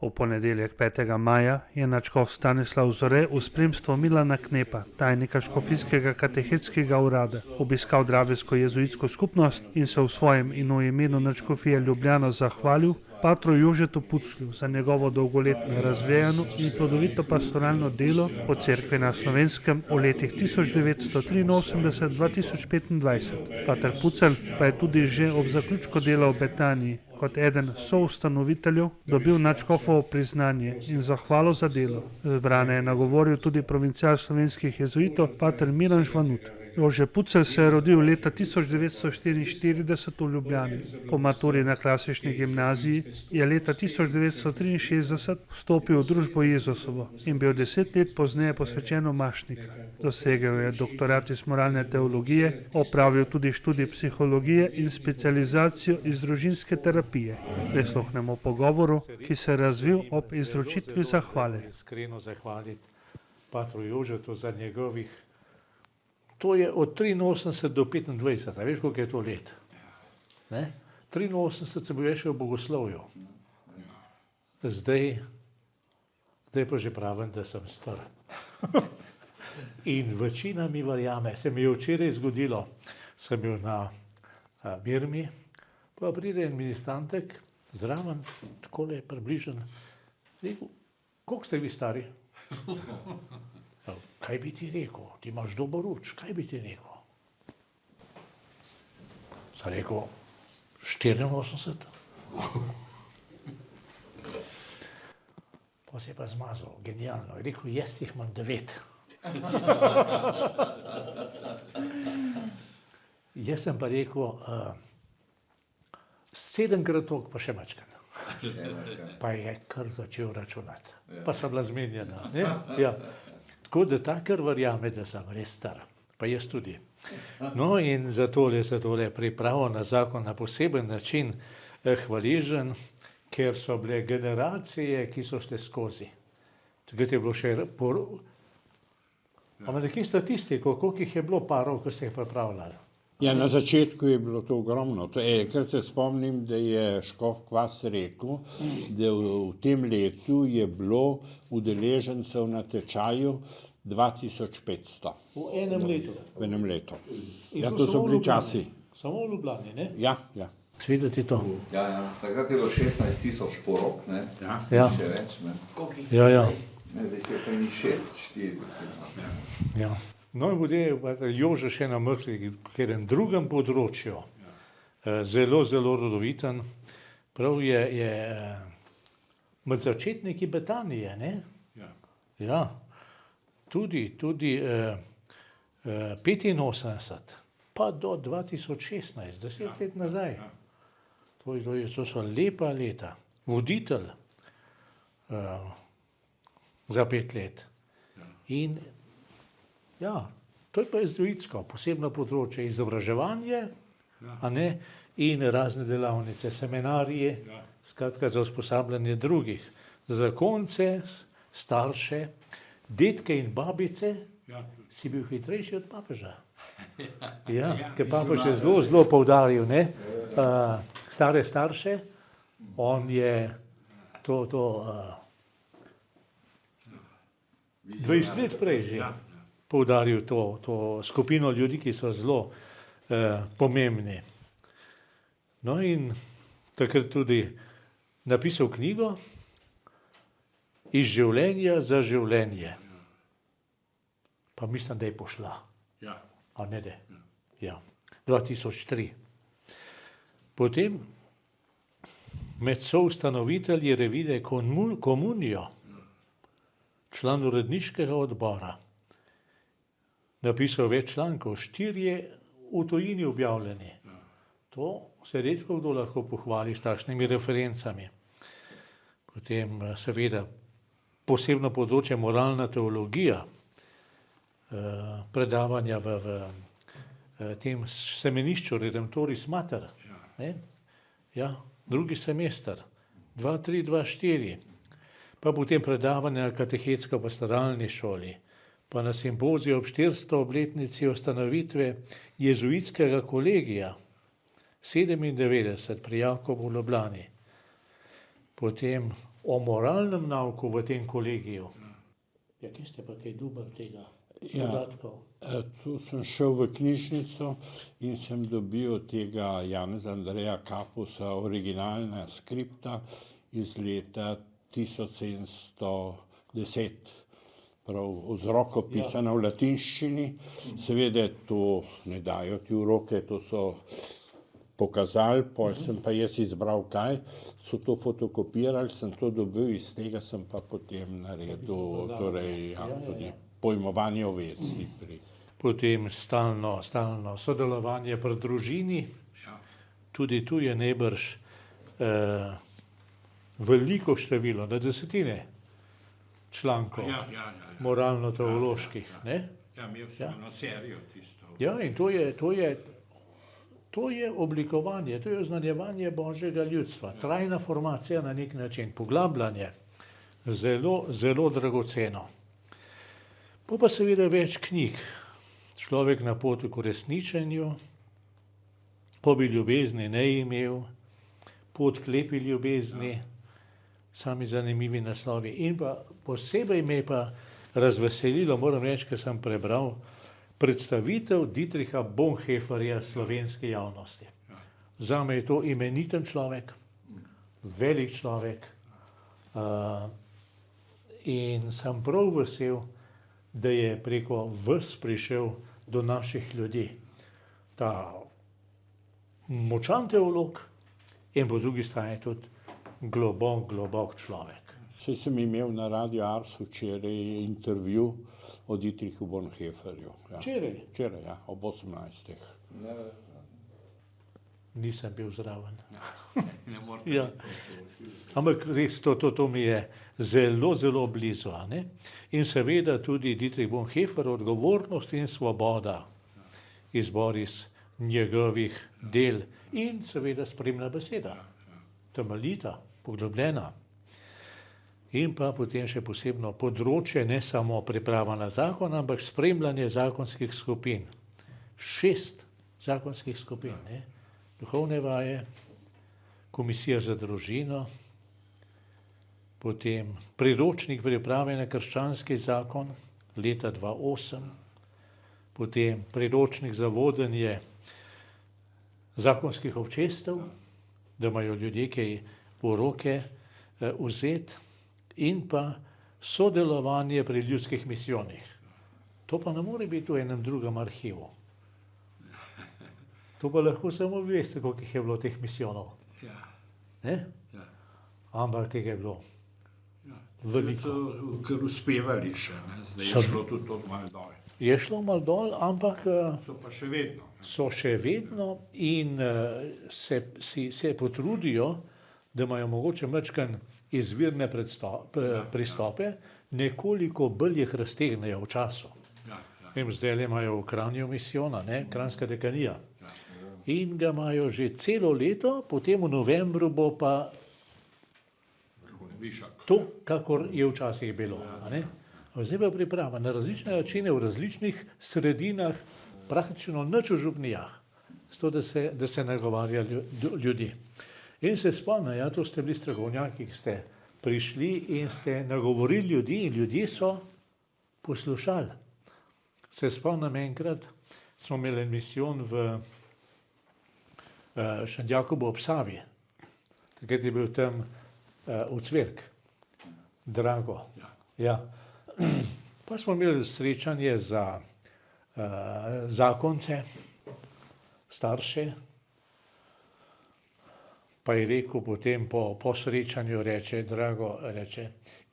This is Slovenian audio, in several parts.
V ponedeljek 5. maja je nadškof Stanislav Zore v spremstvu Milana Knepa, tajnika škofijskega katehetskega urada, obiskal dravijsko jezuitsko skupnost in se v svojem in v imenu nadškofije Ljubljana zahvalil patru Jožetu Puclju za njegovo dolgoletno razvejano in plodovito pastoralno delo po cerkvi na Slovenskem v letih 1983-2025. Pater Pucelj pa je tudi že ob zaključku dela v Betaniji kot eden soustanoviteljev dobil nadškofovo priznanje in zahvalo za delo. Zbrane je nagovoril tudi provincial slovenskih jezuitov pater Miran Žvanut. Jože Pucelj se je rodil leta 1944 v Ljubljani. Po maturi na klasični gimnaziji je leta 1963 vstopil v družbo Jezusovo in bil 10 let pozneje posvečen mašnika. Dosegel je doktorat iz moralne teologije, opravil tudi študij psihologije in specializacijo iz družinske terapije. Prisluhnemo pogovoru, ki se je razvil ob izročitvi zahvale. Iskreno zahvaliti patru Jožetu za njegovih. To je od 83 do 25, a veš, koliko je to let? Ne? 83 sem bil še v bogoslovju. Zdaj pa že pravim, da sem star. In večina mi verjame. Se mi je včeraj zgodilo, sem bil na Birmi, pa pride en ministrantek zraven, takole približen. Rekel, koliko ste vi stari? Kaj bi ti rekel? Ti imaš dober uč, kaj bi ti rekel? Sem rekel, 84. Pa se je pa zmazal, genialno. Je rekel, jaz jih imam 9. Jaz sem pa rekel, 7krat toliko, pa še mačkan. Pa je kar začel računati. Pa sva bila zmenjena. Ja. Tako da ta kar verjame, da sem res star, pa jaz tudi. No in za tole pripravo na zakon na poseben način hvaležen, ker so bile generacije, ki so šle skozi. Takrat je bilo še... Ampak nekaj statistiko, koliko jih je bilo parov, ko ste jih pripravljali? Ja, na začetku je bilo to ogromno. Enkrat se spomnim, da je škof Kvas rekel, da v tem letu je bilo udeležencev na tečaju 2500. V enem letu? V enem letu. Ja, to so bili časi. Samo v Ljubljani, ne? Ja. Svideti to? Ja. Takrat je bilo 16 000 porok, ne? Ja. Še več, ne? Ja. Ne, da jih je pa ni 6, 4. Ja. No in bude Jože še na katerem drugem področju, zelo rodoviten. Prav je med začetniki Betanije, ne? Ja. Tudi 85, pa do 2016, 10 let nazaj. To so lepa leta. Voditelj za 5 let. In ja, to je pa jezuitsko, posebno področje, izobraževanje, a ne, in razne delavnice, seminarije, skratka za usposabljanje drugih, zakonce, starše, dedke in babice, si bil hitrejši od papeža. Ja, ker papež je zelo poudaril, ne, stare starše, on je to 20 let prej že poudaril to skupino ljudi, ki so zelo pomembni. No in takrat tudi napisal knjigo Iz življenja za življenje. Pa mislim, da je pošla. A ne da? Ja. 2003. Potem med soustanovitelji revije Komunijo, član uredniškega odbora, napisal več člankov, 4 v tujini objavljeni. To se redko kdo lahko pohvali s takšnimi referencami. Potem seveda posebno področje moralna teologija, predavanja v tem semenišču Redemptoris Mater. Ja, drugi semester, 2, 3, 2, 4. Pa potem predavanja na katehetsko-pastoralni šoli, pa na simpoziju ob 400 obletnici ustanovitve jezuitskega kolegija 97 pri Jakobu v Ljubljani. potem o moralnem nauku v tem kolegiju. Ja, kje ste pa kaj dubali tega podatkov? Tu sem šel v knjižnico in sem dobil od tega Janeza Andreja Kapusa originalna skripta iz leta 1710. Prav z roko pisana v latinščini. Seveda to ne dajo ti v roke, to so pokazali, potem sem pa jaz izbral kaj, so to fotokopirali, sem to dobil, iz tega sem pa potem naredil torej, tudi pojmovanje ovesi. Potem stalno sodelovanje pri družini, tudi tu je najbrž veliko število, na desetine člankov moralno-teoloških. Ja, imel sem eno serijo tisto. Ja, in to je oblikovanje, to je oznanjevanje Božjega ljudstva, trajna formacija na nek način, poglabljanje, zelo dragoceno. Pa seveda več knjig, človek na poti k uresničenju, ko bi ljubezni ne imel, pot k lepi ljubezni, sami zanimivi naslovi. In pa posebej me je pa razveselilo, moram reči, ker sem prebral predstavitev Dietricha Bonhoefferja slovenske javnosti. Zame je to imeniten človek, velik človek in sem prav vesel, da je preko vas prišel do naših ljudi. Ta močan teolog in po drugi strani tudi globok človek. Saj sem imel na Radio Arsu včeraj intervju o Dietrichu Bonhoefferju. Včeraj, ja, ob 18. Nisem bil zraven. Ne morete. Ja. Ampak res, to mi je zelo blizu. Ne? In seveda tudi Dietrich Bonhoeffer, odgovornost in svoboda, izbor iz njegovih del in seveda spremna beseda, temeljita, poglobljena. In pa potem še posebno področje, ne samo priprava na zakon, ampak spremljanje zakonskih skupin. 6 zakonskih skupin. Ne? Duhovne vaje, komisija za družino, potem priročnik priprave na krščanski zakon leta 2008, potem priročnik za vodenje zakonskih občestev, da imajo ljudje kaj v roke vzeti, in pa sodelovanje pri ljudskih misijonih. To pa ne more biti v enem drugem arhivu. To pa lahko samo veste, koliko jih je bilo teh misijonov. Ne? Ampak tega je bilo veliko. Ker uspevali še, ne? Zdaj je šlo tudi to malo dol. Je šlo malo dol, ampak so pa še vedno. So še vedno in se potrudijo, da imajo mogoče majčkeno izvirne pristope, nekoliko bolj jih raztegnejo v času. Zdaj imajo v Kranju misijona, Kranjska dekanija. In ga imajo že celo leto, potem v novembru bo pa to, kakor je včasih bilo. Zdaj pa priprava na različne načine, v različnih sredinah, praktično nič v župnijah, zato da se nagovarja ljudi. In se spomnim, ja, to ste bili strokovnjaki, ki ste prišli in ste nagovorili ljudi in ljudje so poslušali. Se spomnim, enkrat smo imeli misijon v Šentjakobu ob Savi. Takrat je bil tam Ucvirk, Drago. Ja. Pa smo imeli srečanje za zakonce, starše. Pa je rekel potem po srečanju, Drago,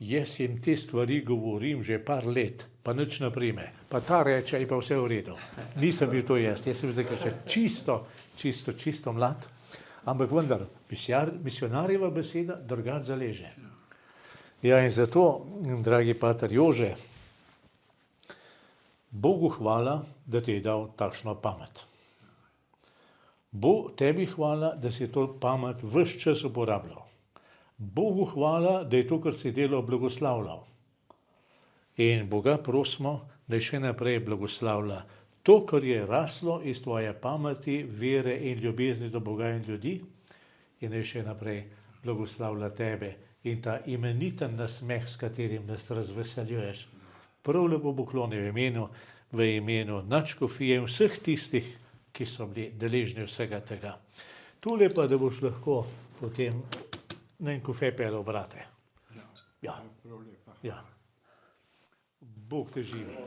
jaz jim te stvari govorim že par let, pa nič ne prime. Pa ta reče, je pa vse v redu. Nisem bil to jaz sem bil še čisto mlad, ampak vendar, misionarjeva beseda drugače zaleže. Ja, in zato, dragi pater Jože, Bogu hvala, da ti je dal takšno pamet. Tebi hvala, da si to pamet ves čas uporabljal. Bogu hvala, da je to, kar si delal, blagoslavljal. In Boga prosimo, da še naprej blagoslavlja to, kar je raslo iz tvoje pameti, vere in ljubezni do Boga in ljudi, in da še naprej blagoslavlja tebe in ta imeniten nasmeh, s katerim nas razveseljuješ. Prav lepo pokloni v imenu nadškofije in vseh tistih, ki so bili deležni vsega tega. Tule pa, da boš lahko potem na en kofe pel brate. Ja. Ja. Bog te živi.